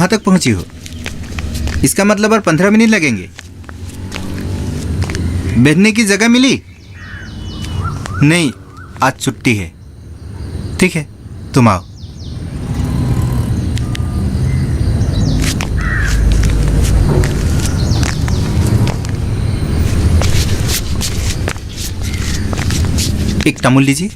कहाँ तक पहुँची हो? इसका मतलब और 15 मिनट लगेंगे। बैठने की जगह मिली? नहीं, आज छुट्टी है। ठीक है, तुम आओ। एक तमुल लीजिए।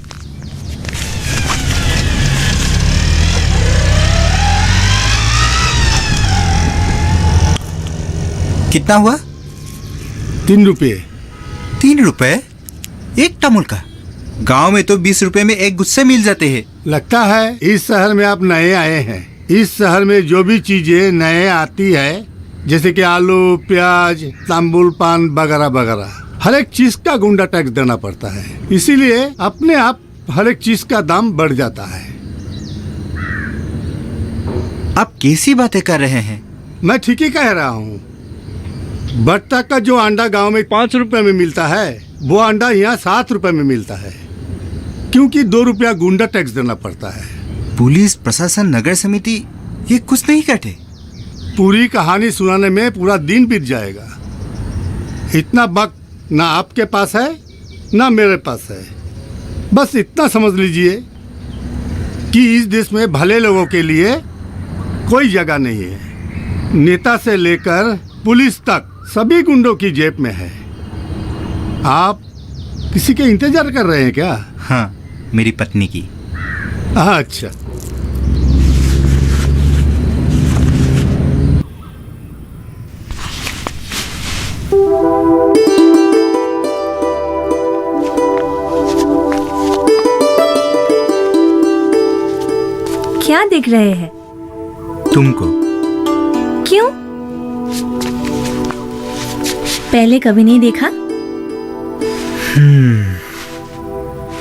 कितना हुआ? 3 रुपये। 3 रुपए एक तमुल का? गांव में तो 20 रुपए में एक गुच्छे मिल जाते हैं। लगता है इस शहर में आप नए आए हैं। इस शहर में जो भी चीजें नए आती है, जैसे कि आलू, प्याज, तांबुल, पान वगैरह वगैरह, हर एक चीज का गुंडा टैक्स देना पड़ता है। इसीलिए अपने आप हर एक चीज का दाम बढ़ जाता है। आप कैसी बातें कर रहे हैं? मैं ठीक ही कह रहा हूँ। बत्तख का जो अंडा गांव में 5 रुपए में मिलता है, वो अंडा यहाँ 7 रुपए में मिलता है, क्योंकि 2 रुपया गुंडा टैक्स देना पड़ता है। पुलिस प्रशासन, नगर समिति ये कुछ नहीं करते? पूरी कहानी सुनाने में पूरा दिन बीत जाएगा। इतना वक्त ना आपके पास है ना मेरे पास है। बस इतना समझ लीजिए कि इस देश में भले लोगों के लिए कोई जगह नहीं है। नेता से लेकर पुलिस तक सभी गुंडों की जेब में है। आप किसी के इंतजार कर रहे हैं क्या? हाँ, मेरी पत्नी की। अच्छा। क्या देख रहे हैं? तुमको। क्यों? पहले कभी नहीं देखा?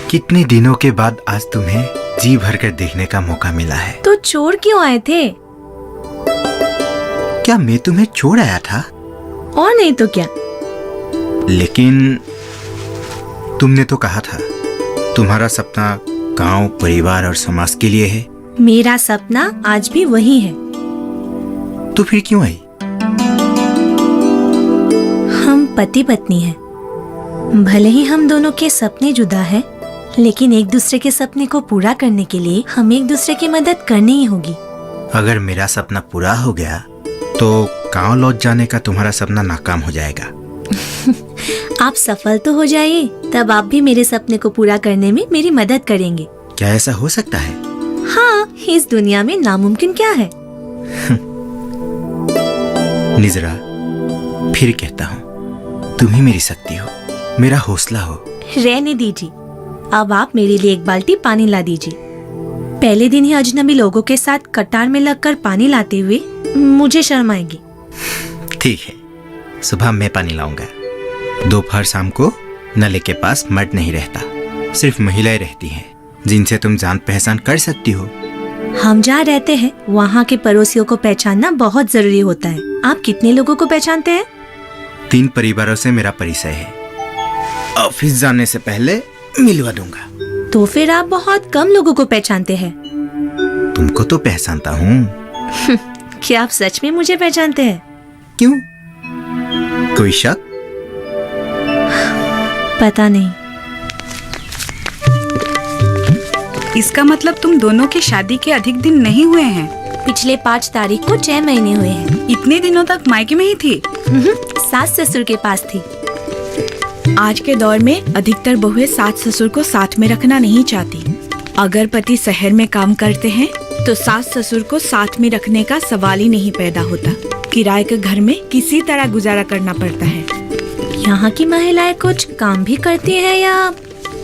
कितने दिनों के बाद आज तुम्हें जी भर कर देखने का मौका मिला है। तो छोड़ क्यों आए थे? क्या मैं तुम्हें छोड़ आया था? और नहीं तो क्या। लेकिन तुमने तो कहा था तुम्हारा सपना गांव, परिवार और समाज के लिए है। मेरा सपना आज भी वही है। तो फिर क्यों आई? हम पति पत्नी हैं। भले ही हम दोनों के सपने जुदा हैं, लेकिन एक दूसरे के सपने को पूरा करने के लिए हमें एक दूसरे की मदद करनी ही होगी। अगर मेरा सपना पूरा हो गया तो गांव लौट जाने का तुम्हारा सपना नाकाम हो जाएगा। आप सफल तो हो जाइए, तब आप भी मेरे सपने को पूरा करने में मेरी मदद करेंगे। क्या ऐसा हो सकता है? हाँ, इस दुनिया में नामुमकिन क्या है। निजरा, फिर कहता हूँ, तुम ही मेरी शक्ति हो, मेरा हौसला हो। रहने दीजिए, अब आप मेरे लिए एक बाल्टी पानी ला दीजिए। पहले दिन ही अजनबी लोगों के साथ कतार में लगकर पानी लाते हुए मुझे शर्म आएगी। ठीक है, सुबह मैं पानी लाऊंगा। दोपहर शाम को नले के पास मर्द नहीं रहता, सिर्फ महिलाएं रहती हैं, जिनसे तुम जान पहचान कर सकती हो। हम जहाँ रहते हैं वहाँ के पड़ोसियों को पहचानना बहुत जरूरी होता है। आप कितने लोगों को पहचानते हैं? 3 परिवारों से मेरा परिचय है। ऑफिस जाने से पहले मिलवा दूंगा। तो फिर आप बहुत कम लोगों को पहचानते हैं। तुमको तो पहचानता हूँ। क्या आप सच में मुझे पहचानते हैं? क्यों? कोई शक? पता नहीं। इसका मतलब तुम दोनों के शादी के अधिक दिन नहीं हुए हैं। पिछले 5 तारीख को 6 महीने हुए हैं। इतने दिनों तक मायके में ही थी? सास ससुर के पास थी। आज के दौर में अधिकतर बहुएं सास ससुर को साथ में रखना नहीं चाहती। अगर पति शहर में काम करते हैं तो सास ससुर को साथ में रखने का सवाल ही नहीं पैदा होता। किराए के घर में किसी तरह गुजारा करना पड़ता है। यहाँ की महिलाएं कुछ काम भी करती हैं या?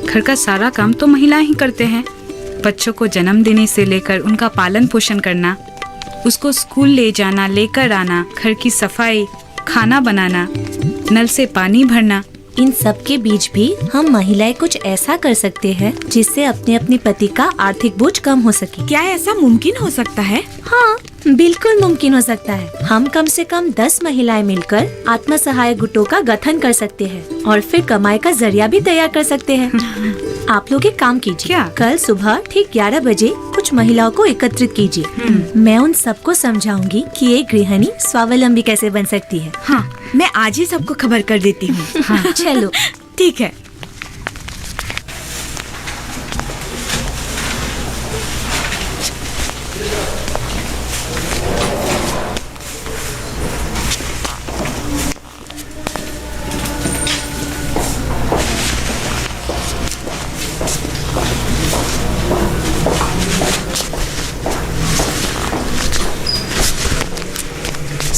घर का सारा काम तो महिलाएं ही करते हैं। बच्चों को जन्म देने से लेकर उनका पालन पोषण करना, उसको स्कूल ले जाना, लेकर आना, घर की सफाई, खाना बनाना, नल से पानी भरना। इन सब के बीच भी हम महिलाएं कुछ ऐसा कर सकते हैं जिससे अपने अपने पति का आर्थिक बोझ कम हो सके। क्या ऐसा मुमकिन हो सकता है? हाँ, बिल्कुल मुमकिन हो सकता है। हम कम से कम 10 महिलाएं मिलकर आत्म सहायक गुटों का गठन कर सकते हैं और फिर कमाई का जरिया भी तैयार कर सकते हैं। आप लोग एक काम कीजिए, क्या? कल सुबह ठीक 11 बजे कुछ कुछ महिलाओं को एकत्रित कीजिए। मैं उन सबको समझाऊंगी कि एक गृहिणी स्वावलंबी कैसे बन सकती है। हाँ, मैं आज ही सबको खबर कर देती हूँ। हाँ चलो। ठीक है।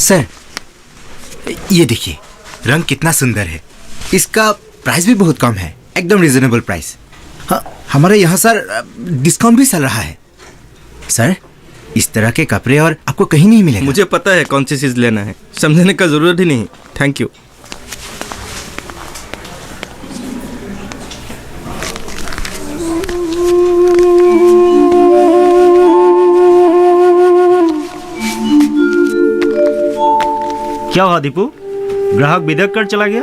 सर, ये देखिए, रंग कितना सुंदर है। इसका प्राइस भी बहुत कम है, एकदम रिजनेबल प्राइस। हाँ, हमारे यहाँ सर डिस्काउंट भी चल रहा है। सर, इस तरह के कपड़े और आपको कहीं नहीं मिलेगा। मुझे पता है कौन सी चीज़ लेना है, समझने का जरूरत ही नहीं। Thank you. क्या हुआ दीपू, ग्राहक बिदक कर चला गया?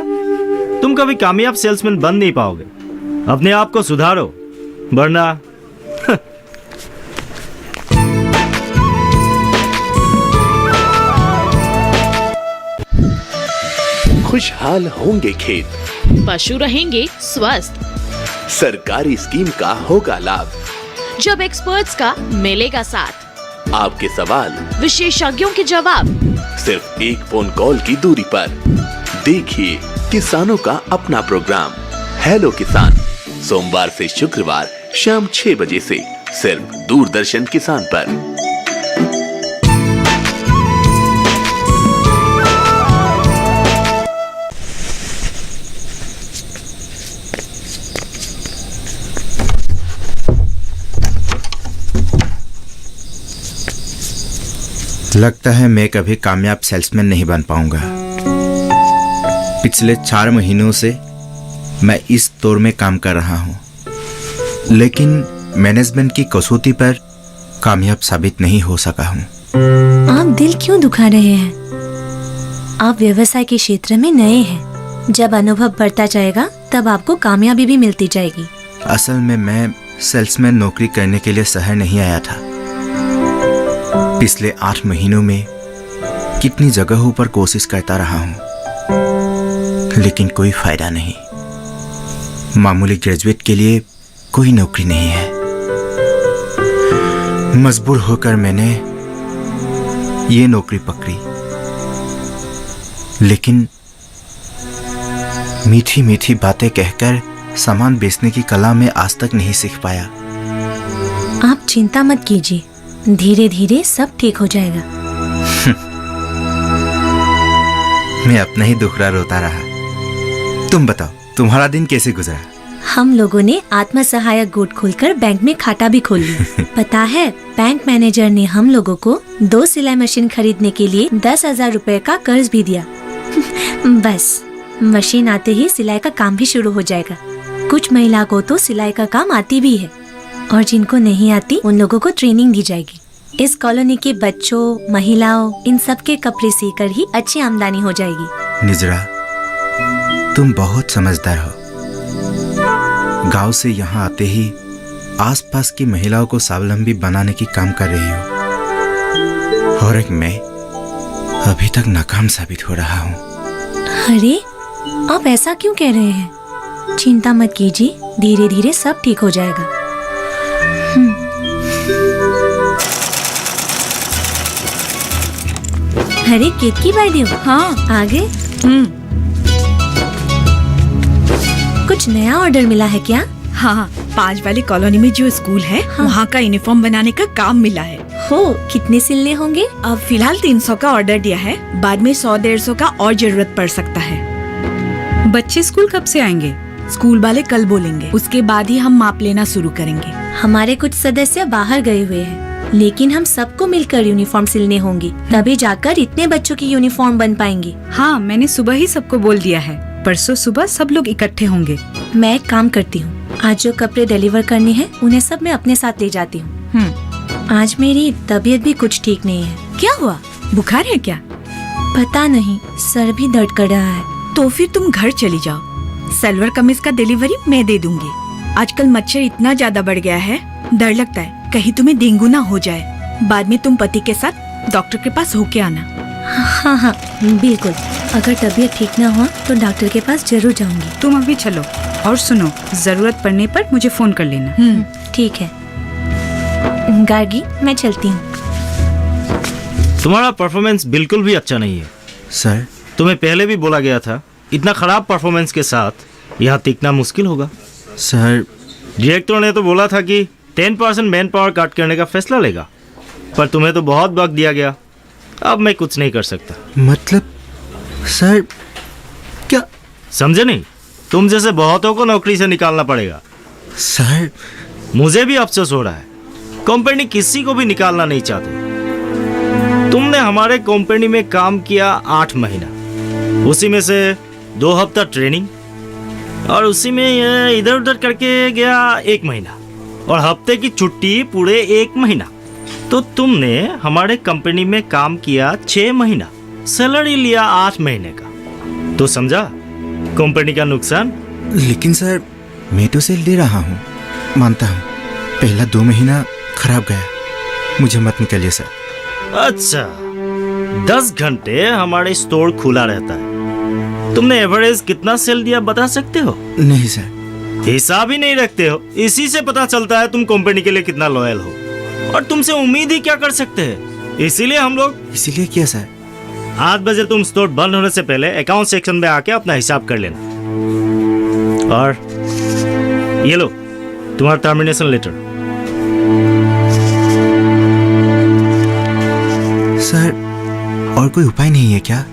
तुम कभी कामयाब सेल्समैन बन नहीं पाओगे। अपने आप को सुधारो, वरना खुशहाल होंगे खेत, पशु रहेंगे स्वस्थ, सरकारी स्कीम का होगा लाभ। जब एक्सपर्ट्स का मिलेगा साथ, आपके सवाल विशेषज्ञों के जवाब, सिर्फ एक फोन कॉल की दूरी पर। देखिए किसानों का अपना प्रोग्राम हेलो किसान, सोमवार से शुक्रवार शाम 6 बजे से सिर्फ दूरदर्शन किसान पर। लगता है मैं कभी कामयाब सेल्समैन नहीं बन पाऊंगा। पिछले 4 महीनों से मैं इस दौर में काम कर रहा हूं, लेकिन मैनेजमेंट की कसौटी पर कामयाब साबित नहीं हो सका हूं। आप दिल क्यों दुखा रहे हैं? आप व्यवसाय के क्षेत्र में नए हैं। जब अनुभव बढ़ता जाएगा तब आपको कामयाबी भी मिलती जाएगी। असल में मैं सेल्समैन नौकरी करने के लिए शहर नहीं आया था। पिछले 8 महीनों में कितनी जगहों पर कोशिश करता रहा हूं, लेकिन कोई फायदा नहीं। मामूली ग्रेजुएट के लिए कोई नौकरी नहीं है। मजबूर होकर मैंने ये नौकरी पकड़ी, लेकिन मीठी मीठी बातें कहकर सामान बेचने की कला में आज तक नहीं सीख पाया। आप चिंता मत कीजिए, धीरे धीरे सब ठीक हो जाएगा। मैं अपना ही दुखड़ा रोता रहा। तुम बताओ, तुम्हारा दिन कैसे गुजरा? हम लोगों ने आत्म सहायक गुट खोलकर बैंक में खाता भी खोल लिया। पता है, बैंक मैनेजर ने हम लोगों को 2 सिलाई मशीन खरीदने के लिए 10,000 रुपए का कर्ज भी दिया। बस मशीन आते ही सिलाई का काम भी शुरू हो जाएगा। कुछ महिला को तो सिलाई का काम आती भी है, और जिनको नहीं आती उन लोगों को ट्रेनिंग दी जाएगी। इस कॉलोनी के बच्चों, महिलाओं, इन सब के कपड़े सीकर ही अच्छी आमदनी हो जाएगी। निजरा, तुम बहुत समझदार हो। गांव से यहाँ आते ही आसपास की महिलाओं को स्वावलंबी बनाने की काम कर रही हो, और एक मैं अभी तक नाकाम साबित हो रहा हूँ। अरे, आप ऐसा क्यों कह रहे हैं? चिंता मत कीजिए, धीरे धीरे सब ठीक हो जाएगा। अरे केतकी बाई देव, हाँ, आगे कुछ नया ऑर्डर मिला है क्या? हाँ, 5 वाली कॉलोनी में जो स्कूल है, हाँ। वहाँ का यूनिफॉर्म बनाने का काम मिला है। हो, कितने सिलने होंगे? अब फिलहाल 300 का ऑर्डर दिया है, बाद में 100-150 का और जरूरत पड़ सकता है। बच्चे स्कूल कब से आएंगे? स्कूल वाले कल बोलेंगे, उसके बाद ही हम माप लेना शुरू करेंगे। हमारे कुछ सदस्य बाहर गए हुए हैं, लेकिन हम सबको मिलकर यूनिफॉर्म सिलने होंगी, तभी जाकर इतने बच्चों की यूनिफॉर्म बन पाएंगी। हाँ, मैंने सुबह ही सबको बोल दिया है। परसों सुबह सब लोग इकट्ठे होंगे। मैं एक काम करती हूँ, आज जो कपड़े डिलीवर करने हैं उन्हें सब मैं अपने साथ ले जाती हूँ। आज मेरी तबीयत भी कुछ ठीक नहीं है। क्या हुआ, बुखार है क्या? पता नहीं, सर भी दर्द कर रहा है। तो फिर तुम घर चली जाओ, सलवार कमीज का डिलीवरी मैं दे दूंगी। आजकल मच्छर इतना ज्यादा बढ़ गया है, डर लगता है। कहीं तुम्हें डेंगू ना हो जाए। बाद में तुम पति के साथ डॉक्टर के पास होके आना। हाँ हाँ बिल्कुल, अगर तबीयत ठीक ना हुआ तो डॉक्टर के पास जरूर जाऊंगी। तुम अभी चलो, और सुनो, जरूरत पड़ने पर मुझे फोन कर लेना। ठीक है गार्गी, मैं चलती हूँ। तुम्हारा परफॉर्मेंस बिल्कुल भी अच्छा नहीं है। सर, तुम्हें पहले भी बोला गया था, इतना खराब परफॉर्मेंस के साथ यहाँ टिकना मुश्किल होगा। सर डायरेक्टर ने तो बोला था कि 10% मैन पावर कट करने का फैसला लेगा, पर तुम्हें तो बहुत वक्त दिया गया। अब मैं कुछ नहीं कर सकता। मतलब सर क्या? समझे नहीं? तुम जैसे बहुतों को नौकरी से निकालना पड़ेगा। सर मुझे भी अफसोस हो रहा है, कंपनी किसी को भी निकालना नहीं चाहती। तुमने हमारे कंपनी में काम किया 8 महीना, उसी में से 2 हफ्ता ट्रेनिंग, और उसी में ये इधर उधर करके गया 1 महीना, और हफ्ते की छुट्टी पूरे 1 महीना। तो तुमने हमारे कंपनी में काम किया 6 महीना, सैलरी लिया 8 महीने का। तो समझा कंपनी का नुकसान? लेकिन सर मैं तो सेल दे रहा हूँ, मानता हूँ पहला 2 महीना खराब गया, मुझे मत निकालिए सर। अच्छा, 10 घंटे हमारे स्टोर खुला रहता है। तुमने एवरेज कितना सेल दिया बता सकते हो? नहीं सर। हिसाब ही नहीं रखते हो, इसी से पता चलता है तुम कंपनी के लिए कितना लॉयल हो। और तुमसे उम्मीद ही क्या कर सकते हैं? इसीलिए हम लोग। इसीलिए क्या सर? 8 बजे तुम स्टोर बंद होने से पहले अकाउंट सेक्शन में आके अपना हिसाब कर लेना। और ये लो तुम्हारा टर्मिनेशन लेटर। सर और कोई उपाय नहीं है क्या?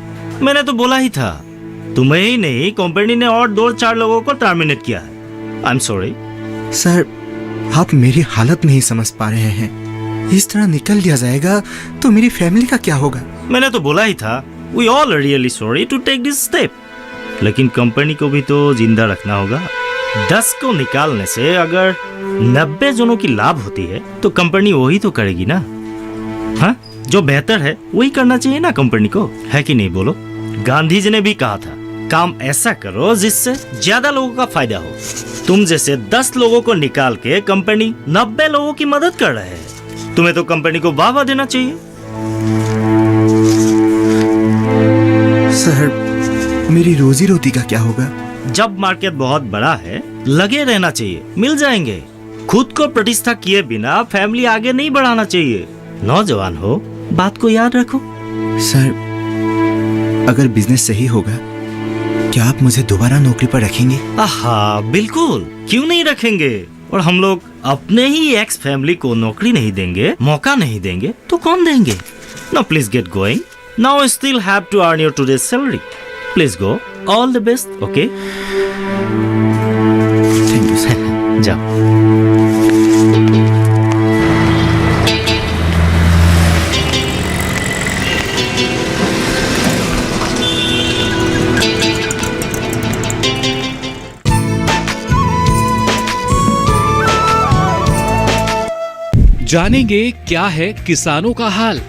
मैंने तो बोला ही था, तुम्हें ही नहीं कंपनी ने और 2-4 लोगों को टर्मिनेट किया है। I am sorry. सर आप मेरी हालत नहीं समझ पा रहे हैं। इस तरह निकल दिया जाएगा तो मेरी फैमिली का क्या होगा? मैंने तो बोला ही था, we all really sorry to take this step. लेकिन कंपनी को भी तो जिंदा रखना होगा। 10 को निकालने से अगर 90 जनों की लाभ होती है तो कंपनी वही तो करेगी ना। हाँ, जो बेहतर है वही करना चाहिए ना कंपनी को, है कि नहीं बोलो? गांधी जी ने भी कहा था, काम ऐसा करो जिससे ज्यादा लोगों का फायदा हो। तुम जैसे 10 लोगों को निकाल के कंपनी 90 लोगों की मदद कर रहे हैं। तुम्हें तो कंपनी को वाह-वाह देना चाहिए। सर मेरी रोजी रोटी का क्या होगा? जब मार्केट बहुत बड़ा है लगे रहना चाहिए, मिल जाएंगे। खुद को प्रतिष्ठा किए बिना फैमिली आगे नहीं बढ़ाना चाहिए। नौजवान हो, बात को याद रखो। सर अगर बिजनेस सही होगा क्या आप मुझे दोबारा नौकरी पर रखेंगे? आहा, बिल्कुल, क्यों नहीं रखेंगे। और हम लोग अपने ही एक्स फैमिली को नौकरी नहीं देंगे, मौका नहीं देंगे तो कौन देंगे? Now please get going. Now I still have to earn your today's salary. Please go. All the best. Okay, thank you sir. जाओ। जानेंगे क्या है किसानों का हाल।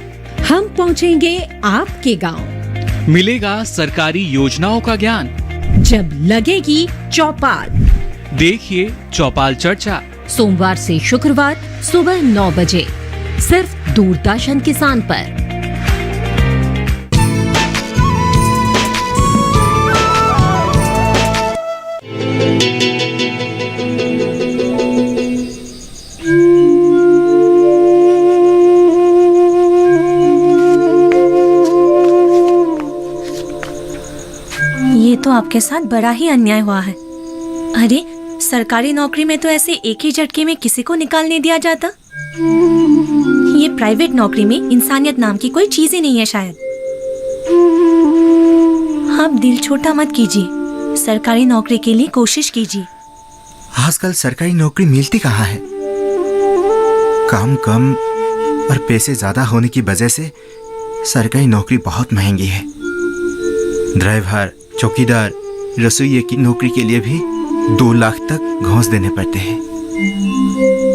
हम पहुंचेंगे आपके गांव। मिलेगा सरकारी योजनाओं का ज्ञान। जब लगेगी चौपाल, देखिए चौपाल चर्चा, सोमवार से शुक्रवार सुबह 9 बजे सिर्फ दूरदर्शन किसान पर। तो आपके साथ बड़ा ही अन्याय हुआ है। अरे सरकारी नौकरी में तो ऐसे एक ही झटके में किसी को निकाल नहीं दिया जाता। ये प्राइवेट नौकरी में इंसानियत नाम की कोई चीज ही नहीं है शायद। आप दिल छोटा मत कीजिए, सरकारी नौकरी के लिए कोशिश कीजिए। आजकल सरकारी नौकरी मिलती कहाँ है? काम कम और पैसे ज्यादा होने की वजह से सरकारी नौकरी बहुत महंगी है। ड्राइवर, चौकीदार, रसोइये की नौकरी के लिए भी 2 लाख तक घूस देने पड़ते हैं।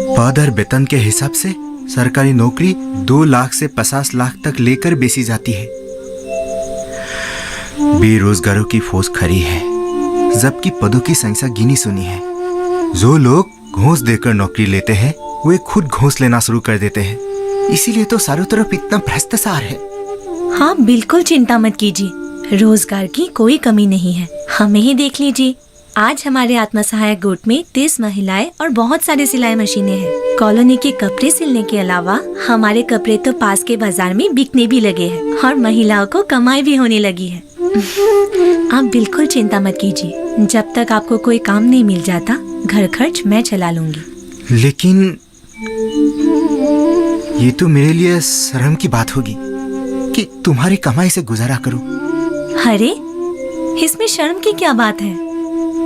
पद और वेतन के हिसाब से सरकारी नौकरी 2 लाख से 50 लाख तक लेकर बेची जाती है। बेरोजगारों की फौज खड़ी है, जबकि पदों की संख्या गिनी सुनी है। जो लोग घूस देकर नौकरी लेते हैं वे खुद घूस लेना शुरू कर देते हैं। इसीलिए तो चारों तरफ इतना भ्रष्टाचार है। हाँ बिल्कुल चिंता मत कीजिए, रोजगार की कोई कमी नहीं है। हमें ही देख लीजिए, आज हमारे आत्मसहायक गुट में 30 महिलाएं और बहुत सारी सिलाई मशीनें हैं। कॉलोनी के कपड़े सिलने के अलावा हमारे कपड़े तो पास के बाजार में बिकने भी लगे हैं और महिलाओं को कमाई भी होने लगी है। आप बिल्कुल चिंता मत कीजिए, जब तक आपको कोई काम नहीं मिल जाता घर खर्च मैं चला लूंगी। लेकिन ये तो मेरे लिए शर्म की बात होगी कि तुम्हारी कमाई से गुजारा करूं। अरे इसमें शर्म की क्या बात है?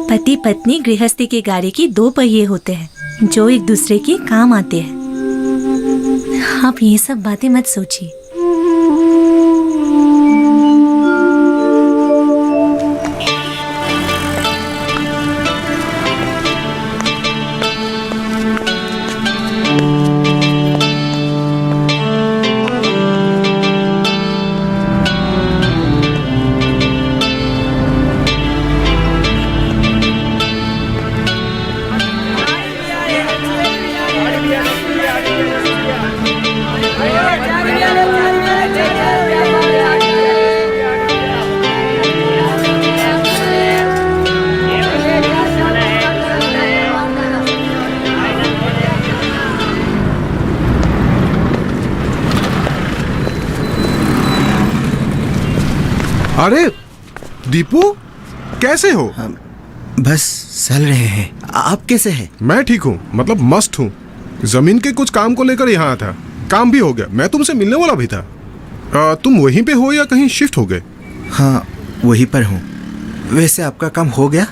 पति पत्नी गृहस्थी के गाड़ी की 2 पहिए होते हैं जो एक दूसरे के काम आते हैं। आप ये सब बातें मत सोचिए। अरे दीपू, कैसे हो? बस चल रहे हैं। आप कैसे हैं? मैं ठीक हूँ, मतलब मस्त हूँ। जमीन के कुछ काम को लेकर यहाँ था, काम भी हो गया। मैं तुमसे मिलने वाला भी था। तुम वहीं पे हो या कहीं शिफ्ट हो गए? हाँ वहीं पर हूँ। वैसे आपका काम हो गया?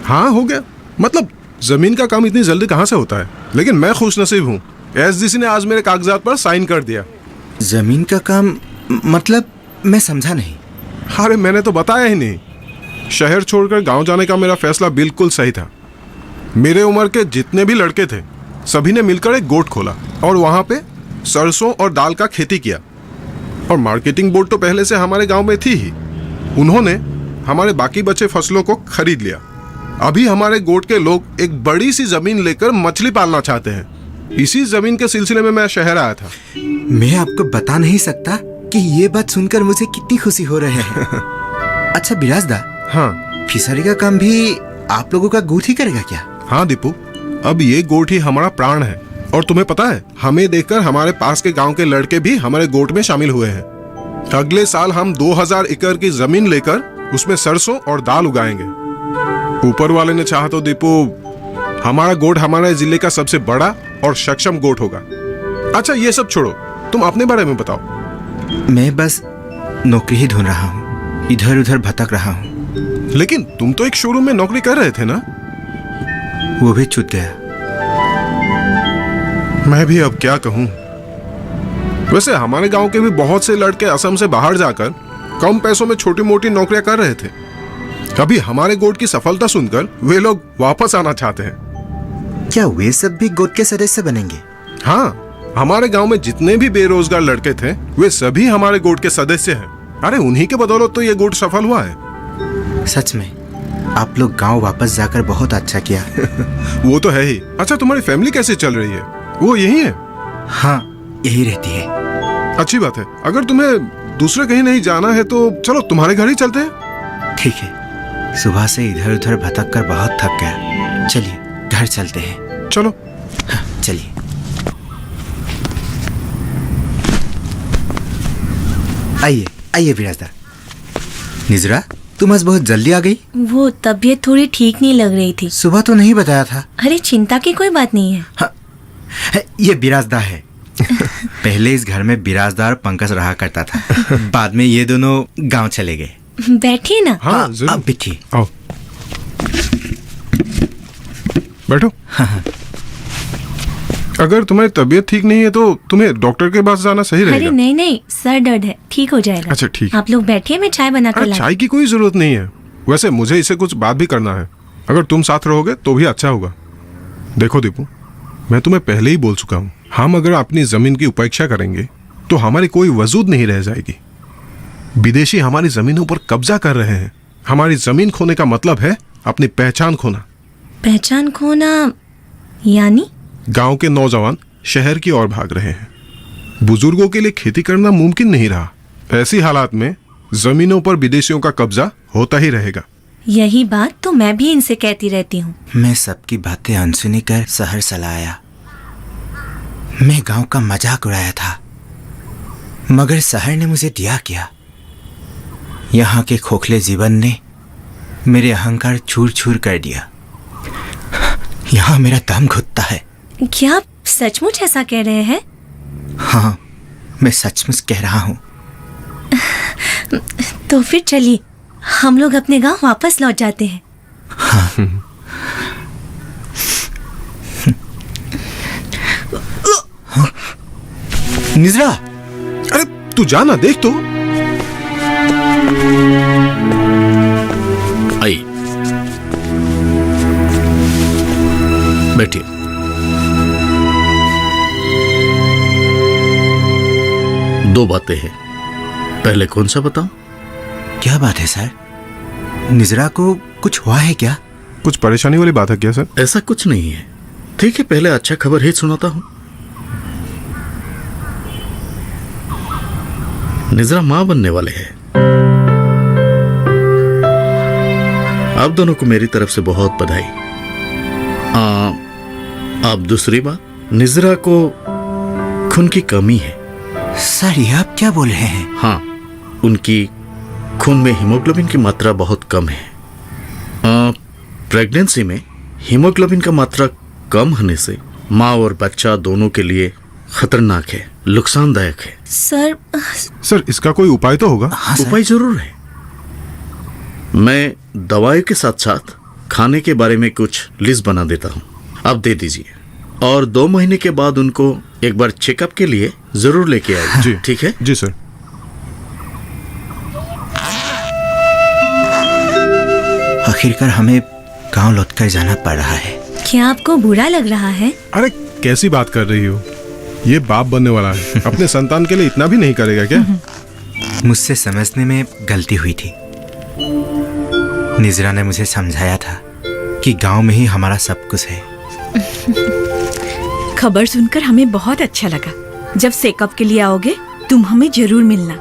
हाँ हो गया। मतलब जमीन का काम इतनी जल्दी कहाँ से होता है, लेकिन मैं खुशनसीब हूँ। एसडीसी ने आज मेरे कागजात पर साइन कर दिया। जमीन का काम मतलब मैं समझा नहीं। अरे मैंने तो बताया ही नहीं। शहर छोड़कर गांव जाने का मेरा फैसला बिल्कुल सही था। मेरे उम्र के जितने भी लड़के थे सभी ने मिलकर एक गोट खोला और वहां पे सरसों और दाल का खेती किया। और मार्केटिंग बोर्ड तो पहले से हमारे गांव में थी ही। उन्होंने हमारे बाकी बचे फसलों को खरीद लिया। अभी हमारे गोट के लोग एक बड़ी सी जमीन लेकर मछली पालना चाहते हैं। इसी जमीन के सिलसिले में मैं शहर आया था। मैं आपको बता नहीं सकता कि ये बात सुनकर मुझे कितनी खुशी हो रही है। अच्छा बिराजदा, हाँ फिशरी का काम भी आप लोगों का गोट ही करेगा क्या? हाँ दीपू, अब ये गोट ही हमारा प्राण है। और तुम्हें पता है, हमें देखकर हमारे पास के गांव के लड़के भी हमारे गोट में शामिल हुए हैं। अगले साल हम 2000 एकड़ की जमीन लेकर उसमें सरसों और दाल उगाएंगे। ऊपर वाले ने चाहा तो दीपू हमारा गोट हमारे जिले का सबसे बड़ा और सक्षम गोट होगा। अच्छा ये सब छोड़ो, तुम अपने बारे में बताओ। मैं बस नौकरी ही ढूंढ रहा हूँ, इधर उधर भटक रहा हूँ। लेकिन तुम तो एक शोरूम में नौकरी कर रहे थे ना? वो भी छूट गया। मैं भी अब क्या कहूँ। वैसे हमारे गांव के भी बहुत से लड़के असम से बाहर जाकर कम पैसों में छोटी मोटी नौकरियां कर रहे थे। अभी हमारे गोट की सफलता सुनकर वे लोग वापस आना चाहते हैं। क्या वे सब भी गोट के सदस्य बनेंगे? हाँ, हमारे गांव में जितने भी बेरोजगार लड़के थे वे सभी हमारे गोट के सदस्य हैं। अरे उन्हीं के बदौलत तो ये गोट सफल हुआ है। सच में आप लोग गांव वापस जाकर बहुत अच्छा किया। वो तो है ही। अच्छा तुम्हारी फैमिली कैसे चल रही है? वो यही है? हाँ यही रहती है। अच्छी बात है। अगर तुम्हें दूसरे कहीं नहीं जाना है तो चलो तुम्हारे घर ही चलते हैं। ठीक है, सुबह से इधर उधर भटक कर बहुत थक गया। चलिए घर चलते हैं। चलो। हाँ, चलिए। आइए आइए बिराजदार। निजरा, तुम आज बहुत जल्दी आ गई। वो तबीयत थोड़ी ठीक नहीं लग रही थी। सुबह तो नहीं बताया था। अरे चिंता की कोई बात नहीं है। हाँ, ये बिराजदार है। पहले इस घर में बिराजदार पंकज रहा करता था। बाद में ये दोनों गांव चले गए। बैठिए ना। हाँ आप बैठिए। आओ बैठो। हाँ। अगर तुम्हारी तबीयत ठीक नहीं है तो तुम्हें डॉक्टर के पास जाना सही रहेगा। अरे नहीं नहीं, सर दर्द है, ठीक हो जाएगा। अच्छा ठीक। आप लोग बैठिए, मैं चाय बना कर लाई। चाय की कोई जरूरत नहीं है। वैसे मुझे इसे कुछ बात भी करना है। अगर तुम साथ रहोगे तो भी अच्छा होगा। देखो दीपू, मैं तुम्हें पहले ही बोल चुका हूँ, हम अगर अपनी जमीन की उपेक्षा करेंगे तो हमारी कोई वजूद नहीं रह जाएगी। विदेशी हमारी जमीनों पर कब्जा कर रहे हैं। हमारी जमीन खोने का मतलब है अपनी पहचान खोना। पहचान खोना यानी? गांव के नौजवान शहर की ओर भाग रहे हैं। बुजुर्गों के लिए खेती करना मुमकिन नहीं रहा। ऐसी हालात में जमीनों पर विदेशियों का कब्जा होता ही रहेगा। यही बात तो मैं भी इनसे कहती रहती हूँ। मैं सबकी बातें अनसुनी कर शहर चला आया। मैं गांव का मजाक उड़ाया था, मगर शहर ने मुझे दिया क्या। यहाँ के खोखले जीवन ने मेरे अहंकार चूर चूर कर दिया। यहाँ मेरा दम घुटता है। क्या आप सचमुच ऐसा कह रहे हैं? हाँ, मैं सचमुच कह रहा हूँ। तो फिर चलिए हम लोग अपने गांव वापस लौट जाते हैं। हाँ। निजरा, अरे तू जाना, देख तो। आई, बैठिए। दो बातें हैं, पहले कौन सा बताऊं? क्या बात है सर? निजरा को कुछ हुआ है क्या? कुछ परेशानी वाली बात है क्या सर? ऐसा कुछ नहीं है। ठीक है, पहले अच्छा खबर ही सुनाता हूं। निजरा मां बनने वाले हैं। आप दोनों को मेरी तरफ से बहुत बधाई। अब दूसरी बात, निजरा को खून की कमी है। सर, ये आप क्या बोल रहे हैं? हाँ, उनकी खून में हीमोग्लोबिन की मात्रा बहुत कम है। प्रेगनेंसी में हीमोग्लोबिन का मात्रा कम होने से माँ और बच्चा दोनों के लिए खतरनाक है, नुकसानदायक है। सर, इसका कोई उपाय तो होगा? हाँ, उपाय जरूर है। मैं दवाई के साथ साथ खाने के बारे में कुछ लिस्ट बना देता हूँ, आप दे दीजिए। और 2 महीने के बाद उनको एक बार चेकअप के लिए जरूर लेके आइए। जी ठीक है? जी सर। आखिरकार हमें गांव लौटकर जाना पड़ रहा है। क्या आपको बुरा लग रहा है? अरे कैसी बात कर रही हो? ये बाप बनने वाला है, अपने संतान के लिए इतना भी नहीं करेगा क्या? मुझसे समझने में गलती हुई थी। निजरा ने मुझे समझाया था कि गांव में ही हमारा सब कुछ है। खबर सुनकर हमें बहुत अच्छा लगा। जब चेकअप के लिए आओगे तुम हमें जरूर मिलना।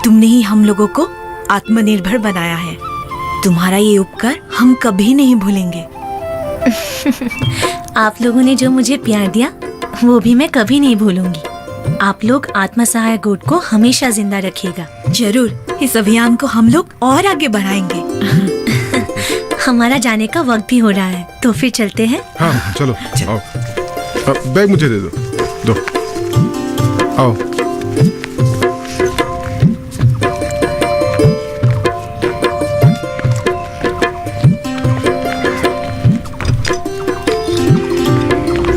तुमने ही हम लोगों को आत्मनिर्भर बनाया है। तुम्हारा ये उपकार हम कभी नहीं भूलेंगे। आप लोगों ने जो मुझे प्यार दिया वो भी मैं कभी नहीं भूलूंगी। आप लोग आत्म सहायक गुट को हमेशा जिंदा रखिएगा। जरूर, इस अभियान को हम लोग और आगे बढ़ाएंगे। हमारा जाने का वक्त भी हो रहा है, तो फिर चलते हैं। हाँ चलो, आओ। बैग मुझे दे दो। आओ।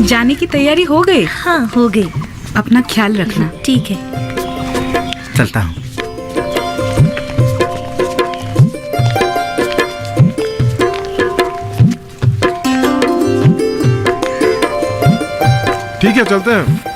जाने की तैयारी हो गई? हाँ, हो गई। अपना ख्याल रखना। ठीक है, चलता हूँ। ठीक है, चलते हैं।